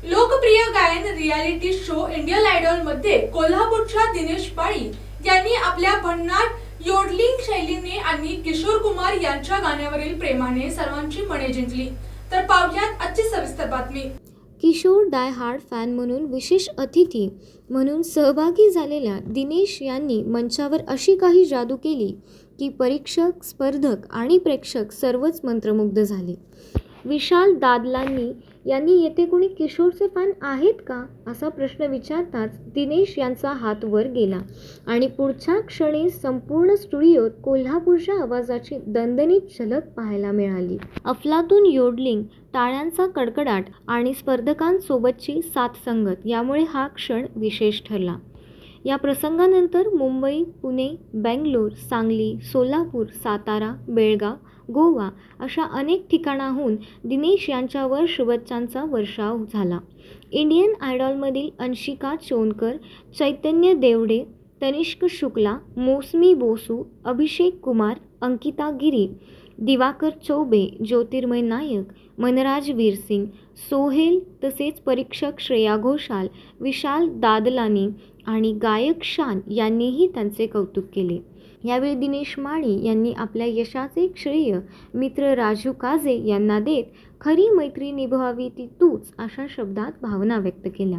लोकप्रिय गायन reality show Indian idol मध्ये कोल्हापूरच्या दिनेश माळी यांनी आपल्या भन्नाट योडलिंग शैलीने आणि किशोर कुमार यांच्या गाण्यावरील प्रेमाने सर्वांची मने जिंकली। तर पाहुयात आजची सविस्तर बातमी। किशोर डाय हार्ड फॅन म्हणून विशेष अतिथी म्हणून सहभागी झालेल्या दिनेश यांनी मंचावर अशी काही जादू केली की परीक्षक, स्पर्धक आणि प्रेक्षक सर्वच मंत्रमुग्ध झाले। विशाल दादलानी यांनी येथे कोणी किशोरचे फॅन आहेत का असा प्रश्न विचारताच दिनेश यांचा हात वर गेला आणि पुढच्या क्षणी संपूर्ण स्टुडिओत कोल्हापूरच्या आवाजाची दणदणीत झलक पाहायला मिळाली। अफलातून योडलिंग, टाळ्यांचा कडकडाट आणि स्पर्धकांसोबतची साथसंगत यामुळे हा क्षण विशेष ठरला। या प्रसंगानंतर मुंबई, पुणे, बेंगलोर, सांगली, सोलापूर, सातारा, बेळगाव, गोवा अशा अनेक ठिकाणाहून दिनेश यांच्यावर शुभेच्छांचा वर्षाव झाला। इंडियन आयडॉलमधील अंशिका चोनकर, चैतन्य देवडे, तनिष्क शुक्ला, मौसमी बोसू, अभिषेक कुमार, अंकिता गिरी, दिवाकर चौबे, ज्योतिर्मय नायक, मनराज वीरसिंग, सोहेल तसेच परीक्षक श्रेया घोषाल, विशाल दादलानी आणि गायक शान यांनीही त्यांचे कौतुक केले। यावेळी दिनेश माळी यांनी आपल्या यशाचे श्रेय मित्र राजू काजे यांना देत खरी मैत्री निभवावी ती तूच अशा शब्दात भावना व्यक्त केल्या।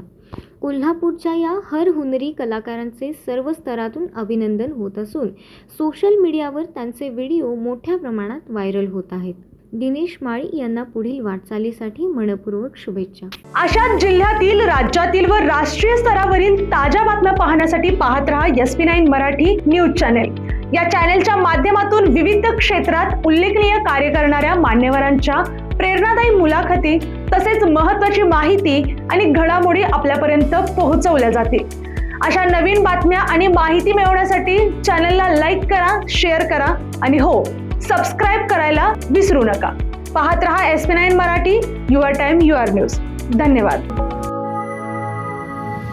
कोल्हापूरच्या या हर हुनरी कलाकारांचे सर्व स्तरातून अभिनंदन होत असून सोशल मीडियावर त्यांचे व्हिडिओ मोठ्या प्रमाणात व्हायरल होत आहेत। दिनेश माळी यांना पुढील वाटचालीसाठी मनपूर्वक शुभेच्छा। अशाच जिल्ह्यातील, राज्यातील व राष्ट्रीय स्तरावरील ताज्या बातम्या पाहण्यासाठी पाहत रहा SP9 मराठी न्यूज चॅनेल। या चॅनेलच्या माध्यमातून विविध क्षेत्रात उल्लेखनीय कार्य करणाऱ्या मान्यवरांच्या प्रेरणादायी मुलाखती तसेच महत्त्वाची माहिती आणि घडामोडी आपल्यापर्यंत पोहोचवल्या जातील। अशा नवीन बातम्या आणि माहिती मिळवण्यासाठी चॅनेलला लाईक करा, शेअर करा आणि हो, सबस्क्राईब करायला विसरू नका। पाहत रहा SP9 Marathi, your time your news. धन्यवाद।